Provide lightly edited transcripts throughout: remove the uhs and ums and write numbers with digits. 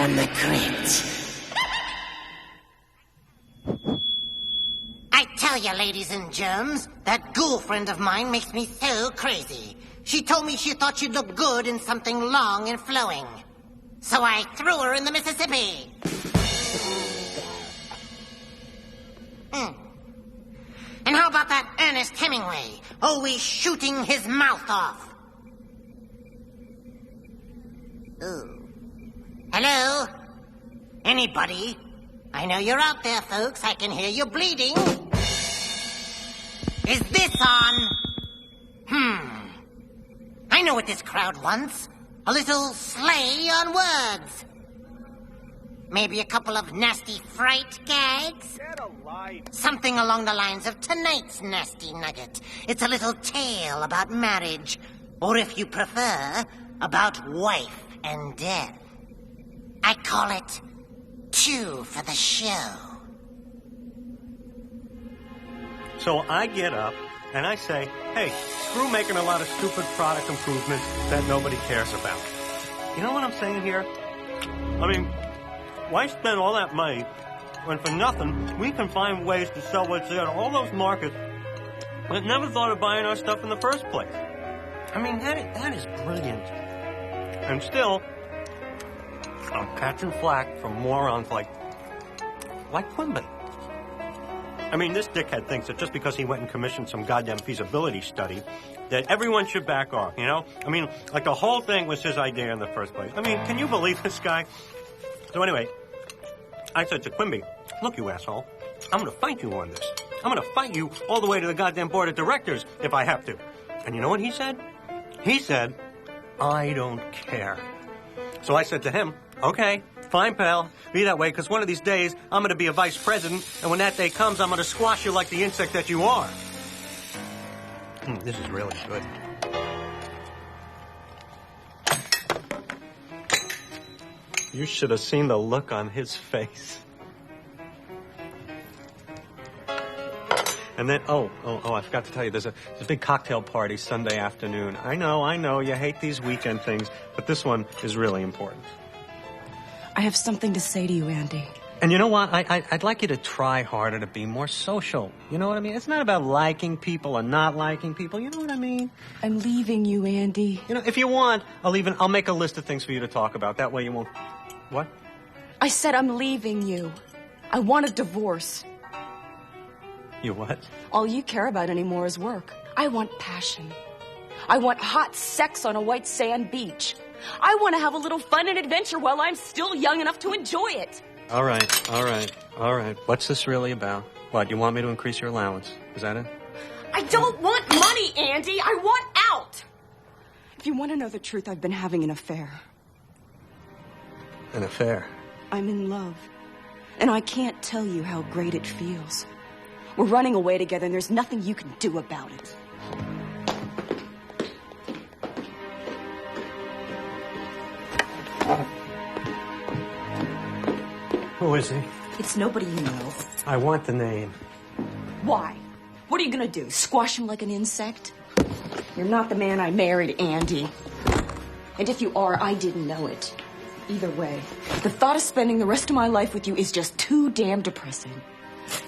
from the crypt. I tell you, ladies and germs, that ghoul friend of mine makes me so crazy. She told me she thought she'd look good in something long and flowing. So I threw her in the Mississippi. And how about that Ernest Hemingway, always shooting his mouth off? Ooh. Hello? Anybody? I know you're out there, folks. I can hear you bleeding. Is this on? I know what this crowd wants. A little slay on words. Maybe a couple of nasty fright gags? Get a life. Something along the lines of tonight's nasty nugget. It's a little tale about marriage. Or if you prefer, about wife and death. I call it Two for the Show. So I get up and I say, hey, screw making a lot of stupid product improvements that nobody cares about. You know what I'm saying here? I mean, why spend all that money when for nothing we can find ways to sell what's there to all those markets that never thought of buying our stuff in the first place? I mean, that is brilliant. And still, I'm catching flack from morons like Quimby. I mean, this dickhead thinks that just because he went and commissioned some goddamn feasibility study, that everyone should back off, you know? I mean, like the whole thing was his idea in the first place. I mean, can you believe this guy? So anyway, I said to Quimby, look, you asshole, I'm going to fight you on this. I'm going to fight you all the way to the goddamn board of directors if I have to. And you know what he said? He said, I don't care. So I said to him, okay, fine, pal. Be that way, because one of these days, I'm going to be a vice president, and when that day comes, I'm going to squash you like the insect that you are. This is really good. You should have seen the look on his face. And then, I forgot to tell you, there's a big cocktail party Sunday afternoon. I know, you hate these weekend things, but this one is really important. I have something to say to you, Andy. And you know what? I'd like you to try harder to be more social. You know what I mean? It's not about liking people or not liking people. You know what I mean? I'm leaving you, Andy. You know, if you want, I'll make a list of things for you to talk about. That way you won't... What? I said I'm leaving you. I want a divorce. You what? All you care about anymore is work. I want passion. I want hot sex on a white sand beach. I want to have a little fun and adventure while I'm still young enough to enjoy it. All right. What's this really about? What, you want me to increase your allowance? Is that it? I don't want money, Andy. I want out. If you want to know the truth, I've been having an affair. An affair? I'm in love. And I can't tell you how great it feels. We're running away together, and there's nothing you can do about it. Who is he? It's nobody you know. I want the name. Why? What are you gonna do? Squash him like an insect? You're not the man I married, Andy. And if you are, I didn't know it. Either way, the thought of spending the rest of my life with you is just too damn depressing.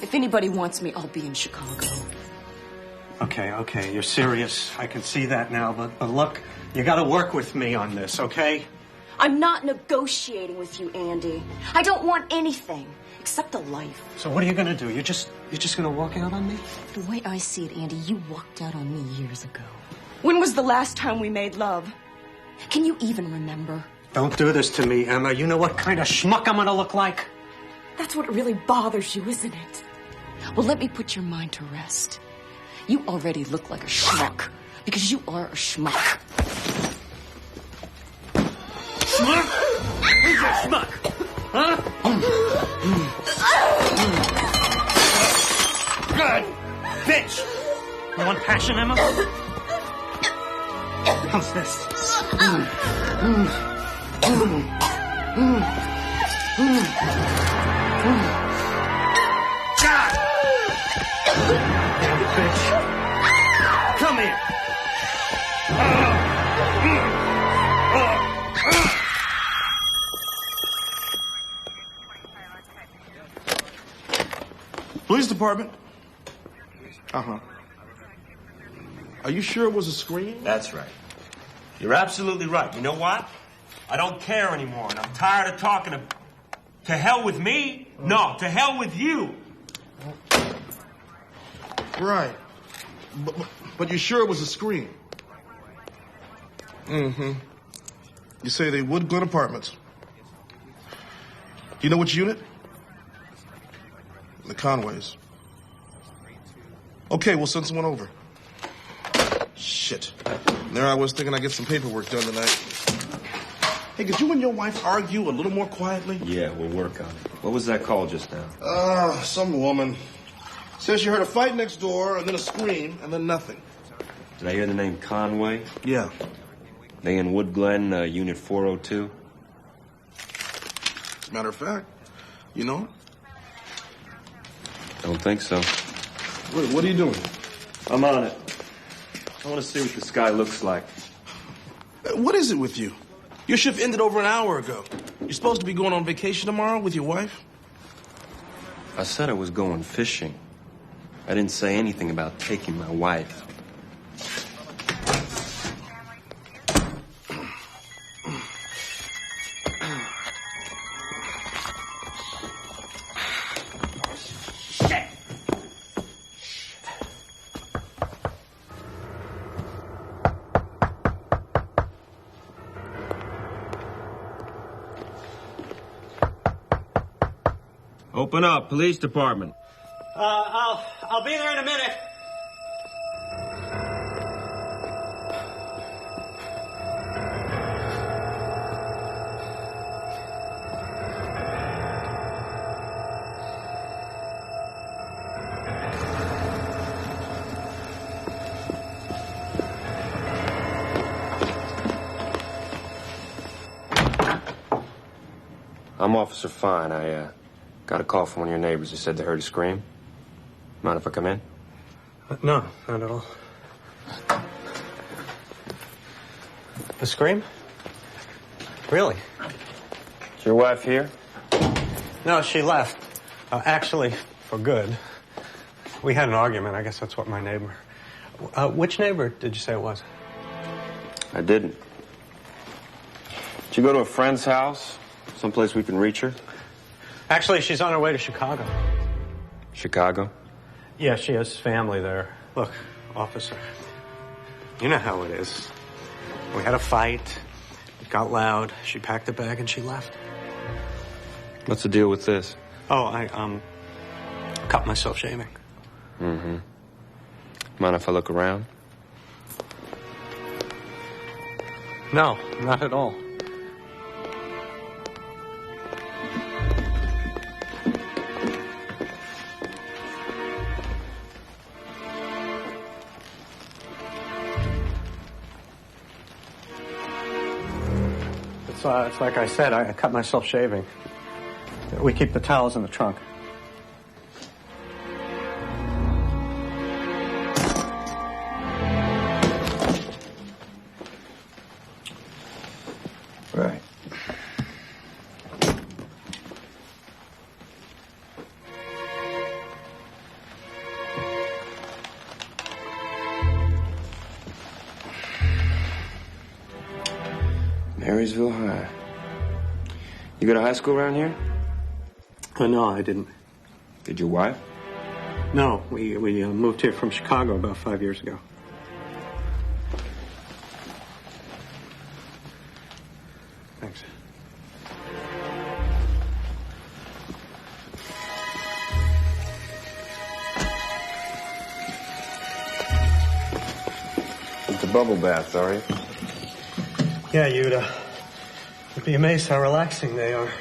If anybody wants me, I'll be in Chicago. Okay, you're serious. I can see that now, but look, you gotta work with me on this, okay? I'm not negotiating with you, Andy. I don't want anything except a life. So what are you gonna do? You're just gonna walk out on me? The way I see it, Andy, you walked out on me years ago. When was the last time we made love? Can you even remember? Don't do this to me, Emma. You know what kind of schmuck I'm gonna look like? That's what really bothers you, isn't it? Well, let me put your mind to rest. You already look like a schmuck, because you are a schmuck. Schmuck? Who's your schmuck? Huh? Good. Bitch! You want passion, Emma? How's this? God! Damn bitch. Come here. department? Uh-huh. Are you sure it was a scream? That's right. You're absolutely right. You know what? I don't care anymore, and I'm tired of talking to hell with me. No, to hell with you. Right. But you're sure it was a scream? Mm-hmm. You say they Wood Glen Apartments. Do you know which unit? The Conways. Okay, we'll send someone over. Shit. There I was thinking I'd get some paperwork done tonight. Hey, could you and your wife argue a little more quietly? Yeah, we'll work on it. What was that call just now? Some woman. Says she heard a fight next door, and then a scream, and then nothing. Did I hear the name Conway? Yeah. They in Wood Glen, Unit 402? As a matter of fact, you know it? Don't think so. What are you doing? I'm on it. I want to see what this guy looks like. What is it with you? Your shift ended over an hour ago. You're supposed to be going on vacation tomorrow with your wife? I said I was going fishing. I didn't say anything about taking my wife. Open up, police department. I'll be there in a minute. I'm Officer Fine. I got a call from one of your neighbors who said they heard a scream. Mind if I come in? No, not at all. A scream? Really? Is your wife here? No, she left. Actually, for good. We had an argument. I guess that's what my neighbor... which neighbor did you say it was? I didn't. Did you go to a friend's house? Someplace we can reach her? Actually, she's on her way to Chicago. Chicago? Yeah, she has family there. Look, officer, you know how it is. We had a fight. It got loud. She packed a bag and she left. What's the deal with this? Oh, I cut myself shaving. Mm-hmm. Mind if I look around? No, not at all. It's like I said, I cut myself shaving. We keep the towels in the trunk. Right. Marysville High. You go to high school around here? No, I didn't. Did your wife? No, we moved here from Chicago about 5 years ago. Thanks. It's a bubble bath, are you? Yeah, you'd be amazed how relaxing they are.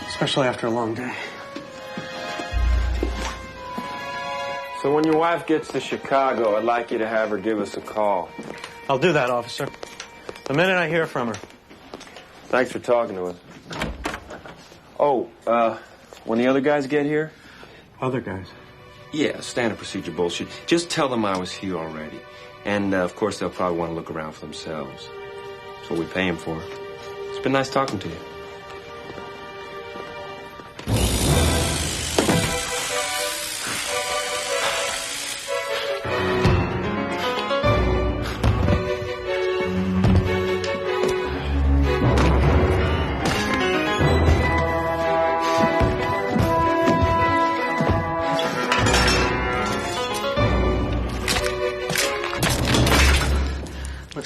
Especially after a long day. So when your wife gets to Chicago, I'd like you to have her give us a call. I'll do that, officer. The minute I hear from her. Thanks for talking to us. Oh, when the other guys get here? Other guys? Yeah, standard procedure bullshit. Just tell them I was here already. And, of course, they'll probably want to look around for themselves. That's what we pay them for. It's been nice talking to you.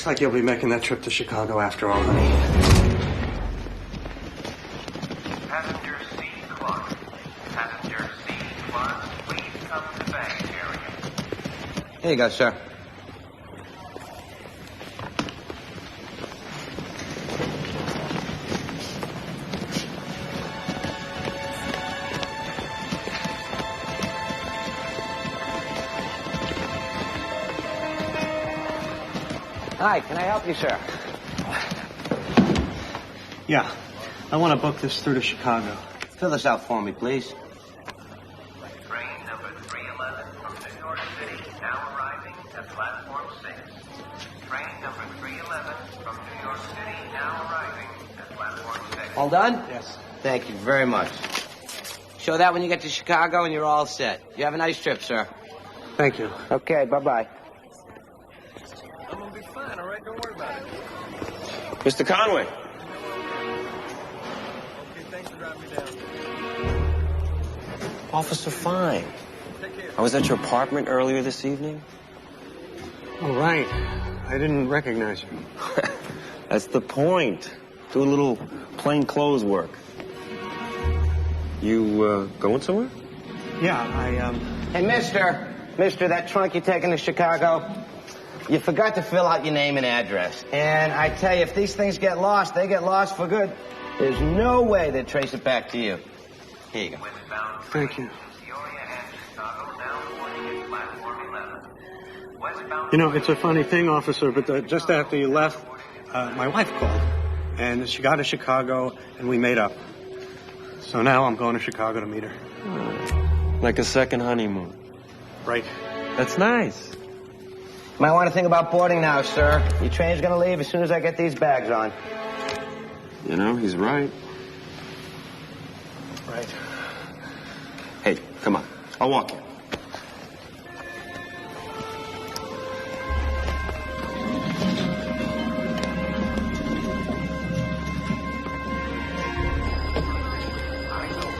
like you'll be making that trip to Chicago after all, honey. Passenger C Clark. Passenger C Clark, please come to baggage area. Here you go, sir. Hi, can I help you, sir? Yeah, I want to book this through to Chicago. Fill this out for me, please. Train number 311 from New York City, now arriving at platform 6. Train number 311 from New York City, now arriving at platform 6. All done? Yes. Thank you very much. Show that when you get to Chicago and you're all set. You have a nice trip, sir. Thank you. Okay, bye-bye. I'm gonna be fine, all right? Don't worry about it. Mr. Conway. Okay, thanks for driving me down. Officer Fine. I was at your apartment earlier this evening. Oh, right. I didn't recognize you. That's the point. Do a little plain clothes work. You, going somewhere? Yeah, Hey, Mister, that trunk you're taking to Chicago, you forgot to fill out your name and address. And I tell you, if these things get lost, they get lost for good. There's no way they'd trace it back to you. Here you go. Thank you. Peoria and Chicago, now boarding at platform 11. Westbound. You know, it's a funny thing, officer, but just after you left, my wife called. And she got to Chicago, and we made up. So now I'm going to Chicago to meet her. Like a second honeymoon. Right. That's nice. Might want to think about boarding now, sir. Your train's gonna leave as soon as I get these bags on. You know, he's right. Right. Hey, come on. I'll walk you.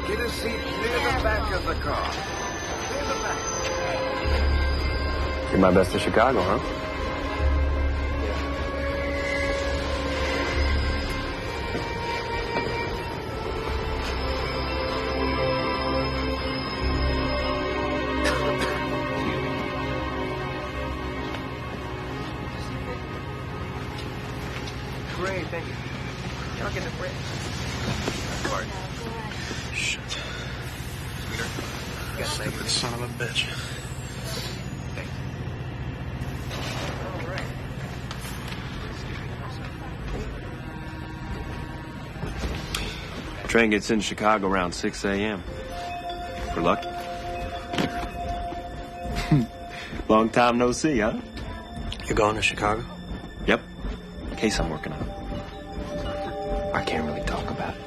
Get a seat near the back of the car. Near the back. You're my best to Chicago, huh? Great, thank you. Y'all get the break. Shit. Stupid son of a bitch. Train gets in Chicago around 6 a.m. We're lucky. Long time no see, huh? You going to Chicago? Yep. Case I'm working on. I can't really talk about it.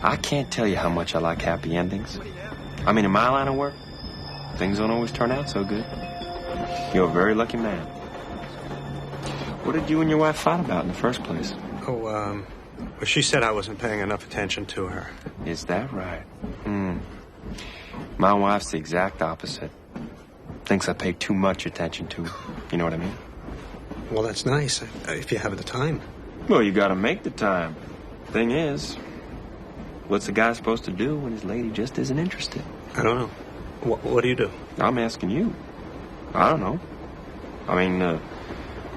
I can't tell you how much I like happy endings. I mean, in my line of work, things don't always turn out so good. You're a very lucky man. What did you and your wife fight about in the first place? Oh, well, she said I wasn't paying enough attention to her. Is that right? My wife's the exact opposite. Thinks I pay too much attention to her. You know what I mean? Well, that's nice, if you have the time. Well, you gotta make the time. Thing is, what's a guy supposed to do when his lady just isn't interested? I don't know. What do you do? I'm asking you. I don't know. I mean,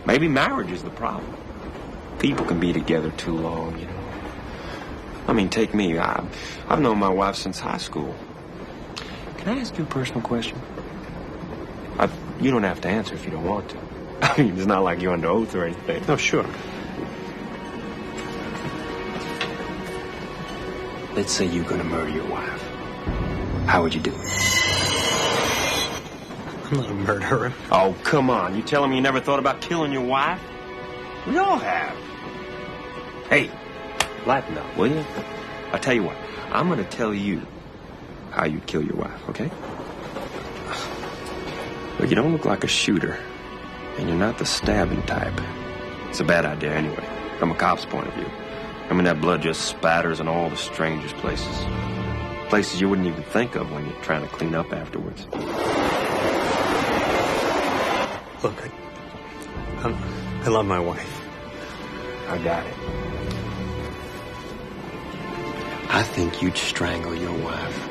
maybe marriage is the problem. People can be together too long, you know. I mean, take me. I've known my wife since high school. Can I ask you a personal question? You don't have to answer if you don't want to. I mean, it's not like you're under oath or anything. Oh, sure. Let's say you're gonna murder your wife. How would you do it? I'm not a murderer. Oh, come on. You telling me you never thought about killing your wife? We all have. Hey, lighten up, will you? I'll tell you what. I'm gonna tell you how you'd kill your wife, okay? Look, you don't look like a shooter, and you're not the stabbing type. It's a bad idea anyway, from a cop's point of view. I mean, that blood just spatters in all the strangest places. Places you wouldn't even think of when you're trying to clean up afterwards. Look, I love my wife. I got it. I think you'd strangle your wife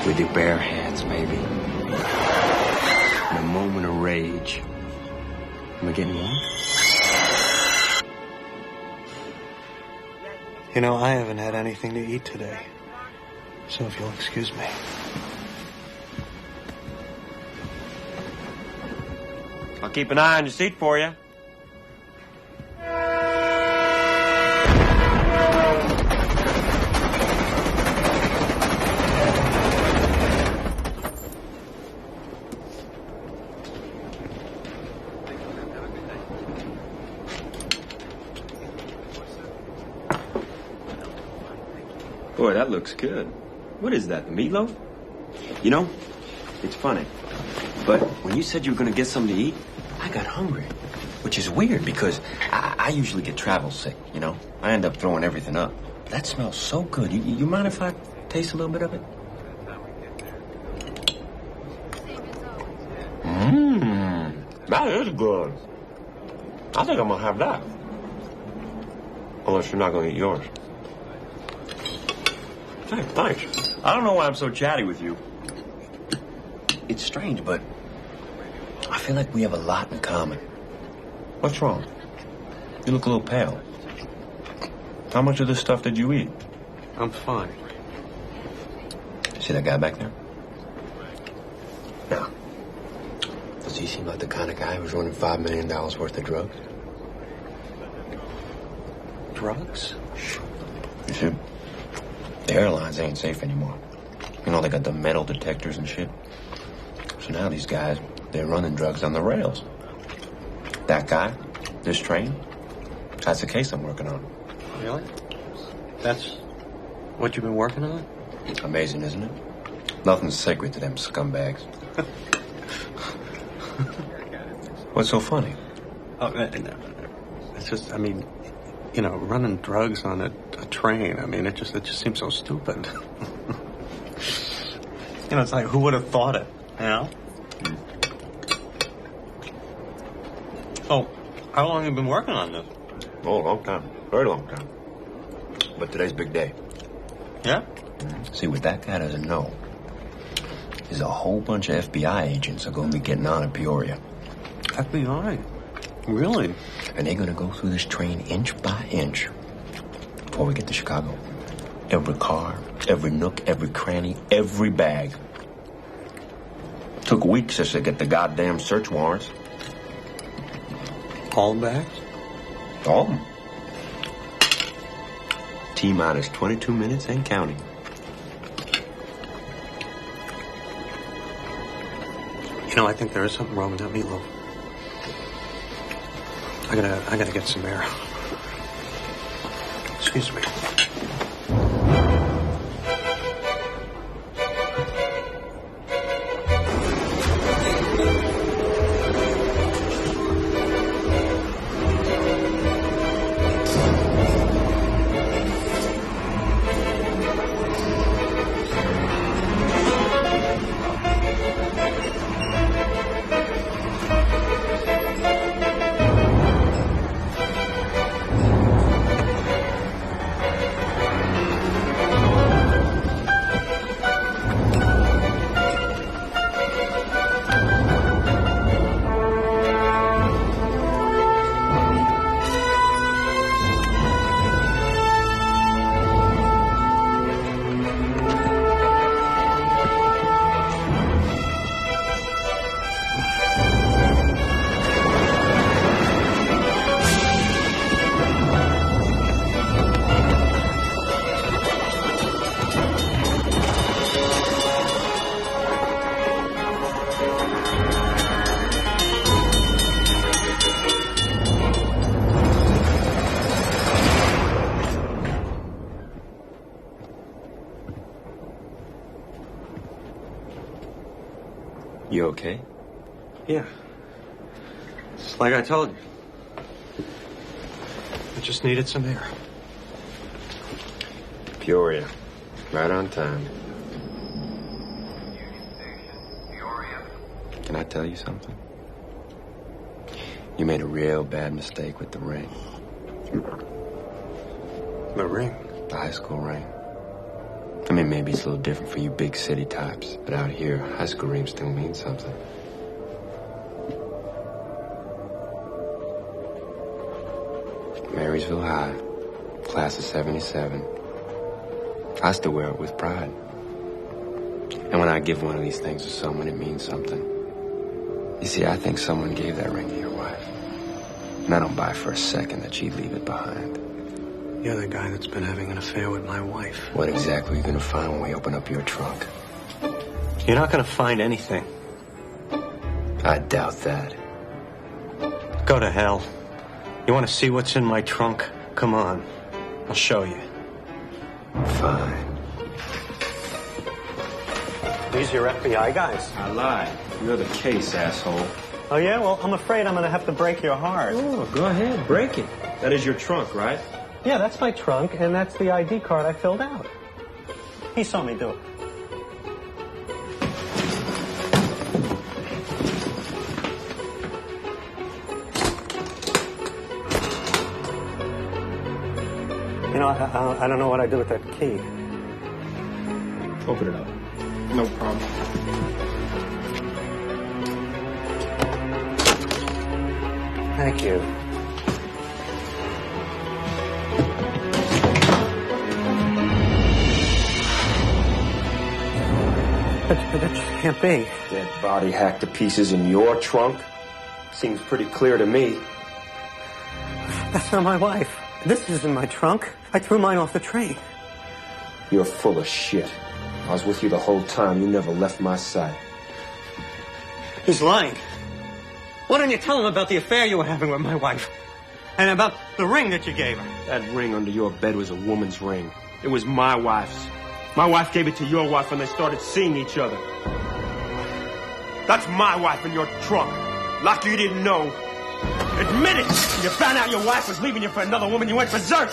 with your bare hands, maybe. In a moment of rage. Am I getting warm? You know, I haven't had anything to eat today. So if you'll excuse me. I'll keep an eye on your seat for you. Boy, that looks good. What is that, the meatloaf? You know, it's funny, but when you said you were going to get something to eat, I got hungry, which is weird because I usually get travel sick, you know? I end up throwing everything up. That smells so good. You mind if I taste a little bit of it? That is good. I think I'm going to have that. Unless you're not going to eat yours. Hey, thanks. I don't know why I'm so chatty with you. It's strange, but I feel like we have a lot in common. What's wrong? You look a little pale. How much of this stuff did you eat? I'm fine. See that guy back there? Now, does he seem like the kind of guy who's running $5 million worth of drugs? Drugs? You see? The airlines ain't safe anymore. You know, they got the metal detectors and shit. So now these guys, they're running drugs on the rails. That guy, this train, that's the case I'm working on. Really? That's what you've been working on? Amazing, isn't it? Nothing's sacred to them scumbags. What's so funny? Oh, it's just, I mean, you know, running drugs on a train. I mean, it just seems so stupid. You know, it's like, who would have thought it? You know? Oh, how long have you been working on this? Oh, a long time. Very long time. But today's big day. Yeah? See, what that guy doesn't know is a whole bunch of FBI agents are going to be getting on in Peoria. FBI? Really? And they're going to go through this train inch by inch before we get to Chicago. Every car, every nook, every cranny, every bag. Took weeks just to get the goddamn search warrants. All bags? All of them. T-minus 22 minutes and counting. You know, I think there is something wrong with that meatloaf. I gotta get some air. Excuse me. You okay? Yeah. It's like I told you. I just needed some air. Peoria. Right on time. Can I tell you something? You made a real bad mistake with the ring. The ring? The high school ring. I mean, maybe it's a little different for you big city types, but out here, high school rings still mean something. Marysville High, class of 77. I still wear it with pride. And when I give one of these things to someone, it means something. You see, I think someone gave that ring to your wife. And I don't buy for a second that she'd leave it behind. You're the guy that's been having an affair with my wife. What exactly are you going to find when we open up your trunk? You're not going to find anything. I doubt that. Go to hell. You want to see what's in my trunk? Come on. I'll show you. Fine. These your FBI guys? I lied. You're the case, asshole. Oh, yeah? Well, I'm afraid I'm going to have to break your heart. Oh, go ahead. Break it. That is your trunk, right? Yeah, that's my trunk, and that's the ID card I filled out. He saw me do it. You know, I don't know what I do with that key. Open it up. No problem. Thank you. That just can't be. Dead body hacked to pieces in your trunk? Seems pretty clear to me. That's not my wife. This isn't my trunk. I threw mine off the train. You're full of shit. I was with you the whole time. You never left my side. He's lying. Why don't you tell him about the affair you were having with my wife? And about the ring that you gave her? That ring under your bed was a woman's ring. It was my wife's. My wife gave it to your wife when they started seeing each other. That's my wife in your trunk. Like you didn't know. Admit it! You found out your wife was leaving you for another woman, you went berserk.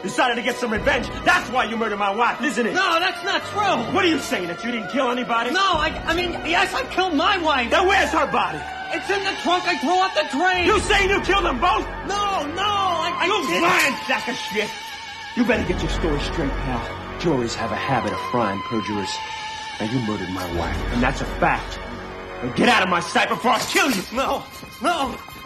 Decided to get some revenge. That's why you murdered my wife, isn't it? No, that's not true. What are you saying, that you didn't kill anybody? No, I mean, yes, I killed my wife. Then where's her body? It's in the trunk I threw off the train. You saying you killed them both? No, I You didn't. lying sack of shit. You better get your story straight, pal. Juries have a habit of frying perjurers. Now, you murdered my wife, and that's a fact. Now get out of my sight before I kill you. No,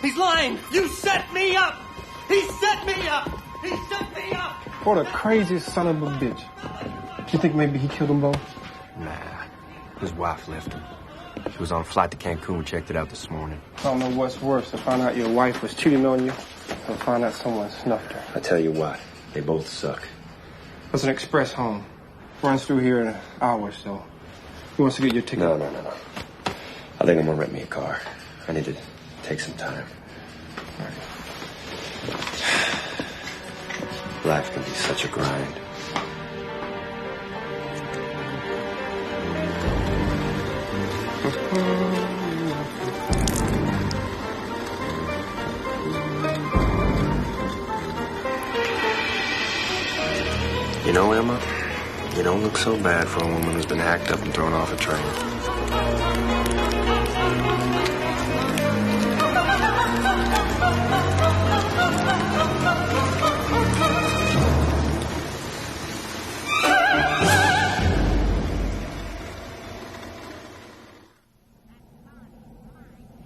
he's lying. You set me up. He set me up. He set me up. What a crazy son of a bitch. You think maybe he killed them both? Nah, his wife left him. She was on a flight to Cancun, checked it out this morning. I don't know what's worse, to find out your wife was cheating on you or find out someone snuffed her. I tell you what, they both suck. There's an express home. Runs through here in an hour or so. Who wants to get your ticket? No. I think I'm gonna rent me a car. I need to take some time. Life can be such a grind. You know, Emma, you don't look so bad for a woman who's been hacked up and thrown off a train.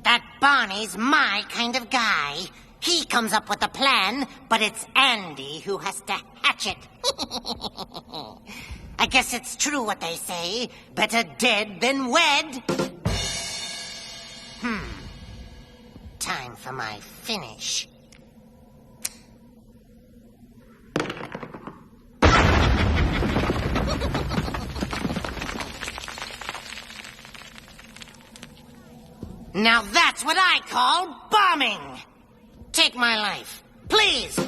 That Barney's my kind of guy. He comes up with the plan, but it's Andy who has to hatch it. I guess it's true what they say. Better dead than wed. Time for my finish. Now that's what I call bombing. Take my life, please.